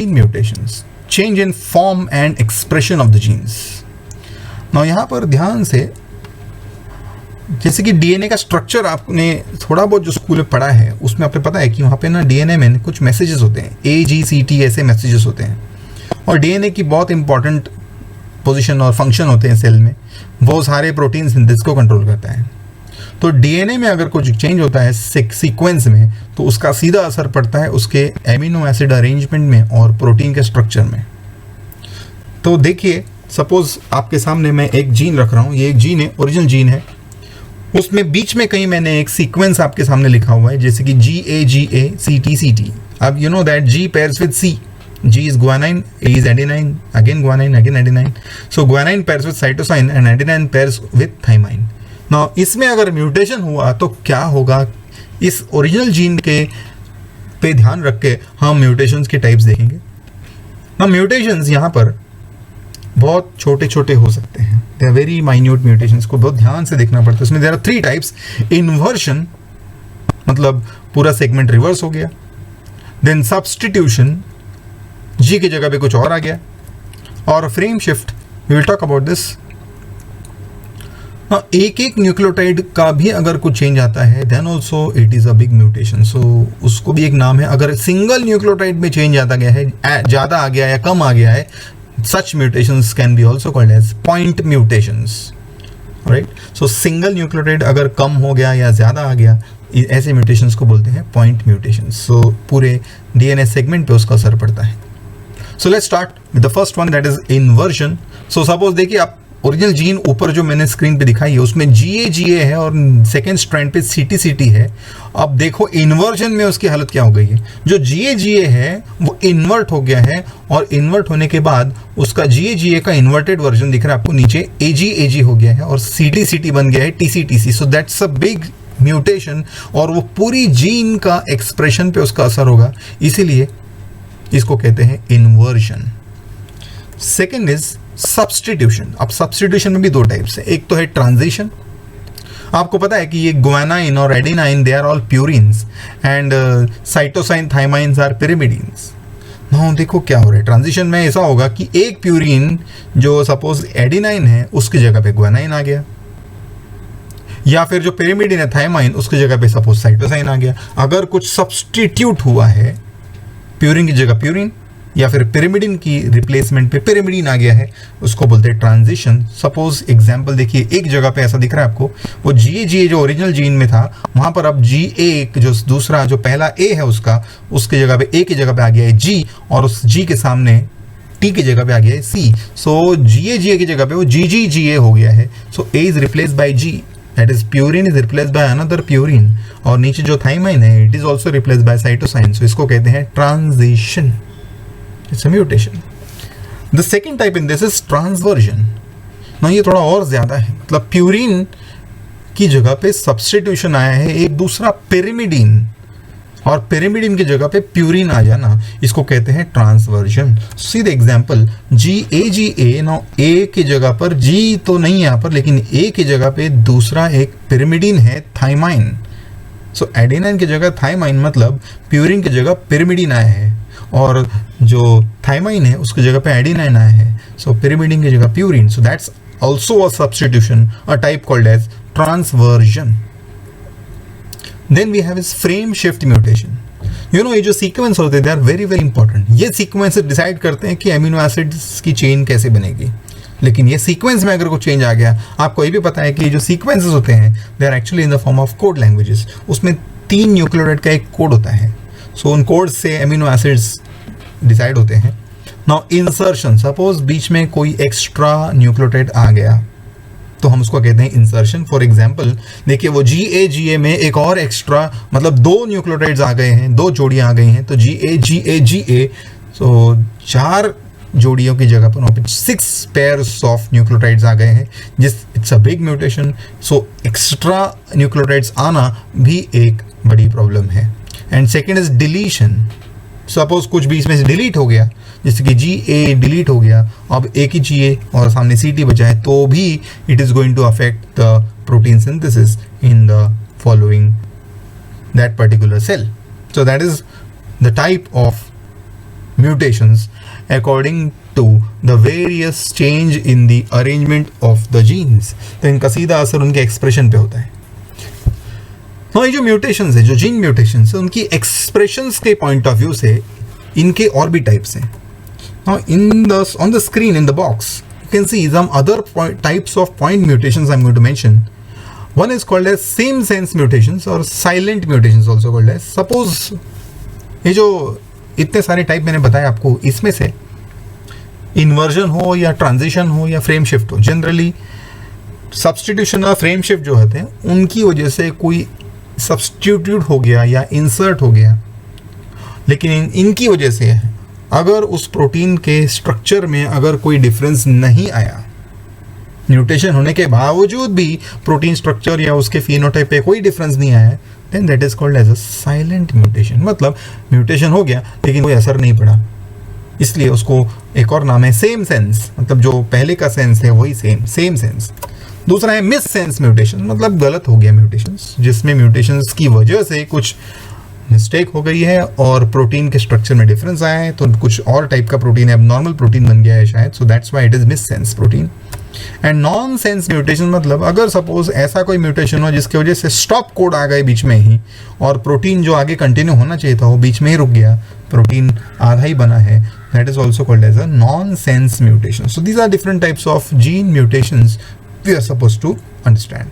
gene mutations, change in form and expression of the genes. Now यहाँ पर ध्यान से, जैसे कि डीएनए का स्ट्रक्चर आपने थोड़ा बहुत जो स्कूल में पढ़ा है उसमें आपको पता है कि वहाँ पे ना डीएनए में कुछ मैसेजेस होते हैं, AGCT ऐसे मैसेजेस होते हैं, और डीएनए की बहुत इंपॉर्टेंट पोजीशन और फंक्शन होते हैं सेल में, वो सारे प्रोटीन सिंथेसिस को कंट्रोल करता है। तो डीएनए में अगर कुछ चेंज होता है सीक्वेंस में, तो उसका सीधा असर पड़ता है उसके एमिनो एसिड अरेंजमेंट में और प्रोटीन के स्ट्रक्चर में। तो देखिए, सपोज आपके सामने मैं एक जीन रख रहा हूँ, ये एक जीन है, ओरिजिनल जीन है, उसमें बीच में कहीं मैंने एक सीक्वेंस आपके सामने लिखा हुआ है, जैसे कि GAGACTCT। अब you know that G pairs with C, G is guanine, A is adenine, again guanine, again adenine. So guanine pairs with cytosine and adenine pairs with thymine. Now इसमें अगर म्यूटेशन हुआ तो क्या होगा, इस ओरिजिनल जीन के पे ध्यान रख के हम म्यूटेशंस के टाइप्स देखेंगे। ना म्यूटेशंस यहाँ पर बहुत छोटे छोटे हो सकते हैं, they are very minute mutations, को बहुत ध्यान से देखना पड़ता है। इसमें देयर आर 3 टाइप्स। इन्वर्शन मतलब पूरा सेगमेंट रिवर्स हो गया, देन सब्स्टिट्यूशन, जी की जगह पे कुछ और आ गया, और frame shift, we will talk about this. एक एक न्यूक्लियोटाइड का भी अगर कुछ चेंज आता है then also it is a big mutation, so उसको भी एक नाम है। अगर सिंगल न्यूक्लियोटाइड में चेंज आता गया है, ज़्यादा आ गया या कम आ गया है, such mutations can be also called as point mutations, right? So single nucleotide अगर कम हो गया या ज़्यादा आ गया, ऐसे mutations को बोलते हैं point mutations. So पूरे DNA segment पे उसका असर पड़ता है। So let's start with the first one, that is inversion. So suppose देखिए, आप ओरिजिनल जीन ऊपर जो मैंने स्क्रीन पे दिखाई है उसमें GAGA है और सेकेंड स्ट्रैंड पे CTCT है। अब देखो इन्वर्जन में उसकी हालत क्या हो गई है, जो GAGA है वो इन्वर्ट हो गया है, और इन्वर्ट होने के बाद उसका GAGA का इन्वर्टेड वर्जन दिख रहा है आपको नीचे, AG हो गया है, और CTCT बन गया है TCTC। So that's a big mutation, और वो पूरी जीन का एक्सप्रेशन पे उसका असर होगा, इसीलिए इसको कहते हैं इन्वर्जन। Second is substitution. अब सब्स्टिट्यूशन में भी 2 टाइप्स है, एक तो है ट्रांजिशन। आपको पता है कि ये गुआनाइन और adenine they are all purines, and cytosine thymines are pyrimidines. Now देखो क्या हो रहा है, ट्रांजिशन में ऐसा होगा कि एक प्यूरिन जो सपोज एडेनाइन है उसकी जगह पे गुआनाइन आ गया, या फिर जो पिरिमिडीन है थाइमाइन उसकी जगह पे सपोज साइटोसाइन आ गया। अगर कुछ सब्स्टिट्यूट हुआ है, प्यूरिन की जगह प्यूरिन या फिर पिरिमिडिन की रिप्लेसमेंट पे पिरिमिडीन आ गया है, उसको बोलते हैं ट्रांजिशन। सपोज एग्जांपल देखिए, एक जगह पे ऐसा दिख रहा है आपको, वो GAGA जो ओरिजिनल जीन में था वहाँ पर अब GA जो दूसरा जो पहला A है उसका, उसकी जगह पे A की जगह पे आ गया है G, और उस G के सामने T की जगह पे आ गया है C। सो GAGA की जगह पे वो GGGA हो गया है। So A is replaced by G, that is purine is replaced by another purine, और नीचे जो थाइमाइन है it is also replaced by cytosine. So इसको कहते हैं transition, it's a mutation. The second type in this is transversion. ना ये थोड़ा और ज़्यादा है, मतलब प्यूरिन की जगह पे सब्स्टिट्यूशन आया है एक दूसरा पिरिमिडीन, और पिरिमिडीन की जगह पे प्यूरिन आ जाना, इसको कहते हैं transversion. See the example GAGA, ना A की जगह पर G तो नहीं है यहाँ पर, लेकिन A की जगह पे दूसरा एक पिरिमिडीन है थाइमाइन। सो एडेनाइन की जगह थाइमाइन, मतलब प्यूरिन की जगह पिरिमिडीन आया है, और जो थाइमाइन है उसकी जगह पे एडेनाइन आया है। सो पिरिमिडीन की जगह purine, so that's also a substitution, a type called as transversion. Then we have is frame shift mutation. You know, ये जो सीक्वेंस होते हैं they are very very important. ये सीक्वेंस डिसाइड करते हैं कि एमिनो एसिड्स की चेन कैसे बनेगी, लेकिन ये सीक्वेंस में अगर कुछ चेंज आ गया, आपको ये भी पता है कि जो सीक्वेंसेस होते हैं they are actually in the form of code languages. उसमें 3 न्यूक्लियोटाइड का एक कोड होता है, सो उन कोड से एमिनो एसिड्स डिसाइड होते हैं। नाउ इंसर्शन, सपोज बीच में कोई एक्स्ट्रा न्यूक्लियोटाइड आ गया तो हम उसको कहते हैं इंसर्शन। फॉर एग्जांपल देखिए, वो GAGA में एक और एक्स्ट्रा, मतलब 2 न्यूक्लियोटाइड्स आ गए हैं, 2 जोड़ियां आ गई हैं, तो GAGA, सो 4 जोड़ियों की जगह पर वहाँ पे 6 पेयर्स ऑफ न्यूक्लियोटाइड्स आ गए हैं, जिस it's a big mutation. So extra nucleotides आना भी एक बड़ी प्रॉब्लम है। And second is deletion. Suppose कुछ बीच में से डिलीट हो गया, जैसे कि GA डिलीट हो गया, अब एक ही GA और सामने CT बचा है, तो भी it is going to affect the protein synthesis in the following that particular cell. So that is the type of mutations according to the various change in the arrangement of the genes. तो इनका सीधा असर उनके expression पे होता है. ये जो म्यूटेशंस है, जो जीन म्यूटेशंस है, उनकी एक्सप्रेशंस के पॉइंट ऑफ व्यू से इनके और भी टाइप्स हैं. Now on the screen in the box you can see some other types of point mutations I'm going to mention. One is called as same sense mutations or silent mutations also called as. Suppose ये जो इतने सारे type मैंने बताया आपको, इसमें से inversion हो या ट्रांजिशन हो या फ्रेम शिफ्ट हो, जनरली सब्सटीट्यूशन और फ्रेम शिफ्ट जो होते हैं उनकी वजह से कोई सब्सटीट्यूट हो गया या इंसर्ट हो गया, लेकिन इनकी वजह से अगर उस प्रोटीन के स्ट्रक्चर में अगर कोई डिफरेंस नहीं आया, म्यूटेशन होने के बावजूद भी प्रोटीन स्ट्रक्चर या उसके फिनोटाइप पे कोई डिफरेंस नहीं आया, then that is called as a silent mutation. मतलब म्यूटेशन हो गया लेकिन कोई असर नहीं पड़ा, इसलिए उसको एक और नाम है सेम सेंस. मतलब जो पहले का सेंस है वही सेम सेंस. दूसरा है मिस सेंस म्यूटेशन, मतलब गलत हो गया म्यूटेशंस, जिसमें म्यूटेशंस की वजह से कुछ मिस्टेक हो गई है और प्रोटीन के स्ट्रक्चर में डिफरेंस आया है, तो कुछ और टाइप का प्रोटीन है, नॉर्मल प्रोटीन बन गया है शायद, so that's why it is miss sense protein. And non sense mutation मतलब अगर सपोज ऐसा कोई म्यूटेशन हो जिसकी वजह से स्टॉप कोड आ गए बीच में ही और प्रोटीन जो आगे कंटिन्यू होना चाहिए था वो बीच में ही रुक गया, प्रोटीन आधा ही बना है, that is also called as a nonsense mutation. So these are different types of gene mutations we are suppose to understand.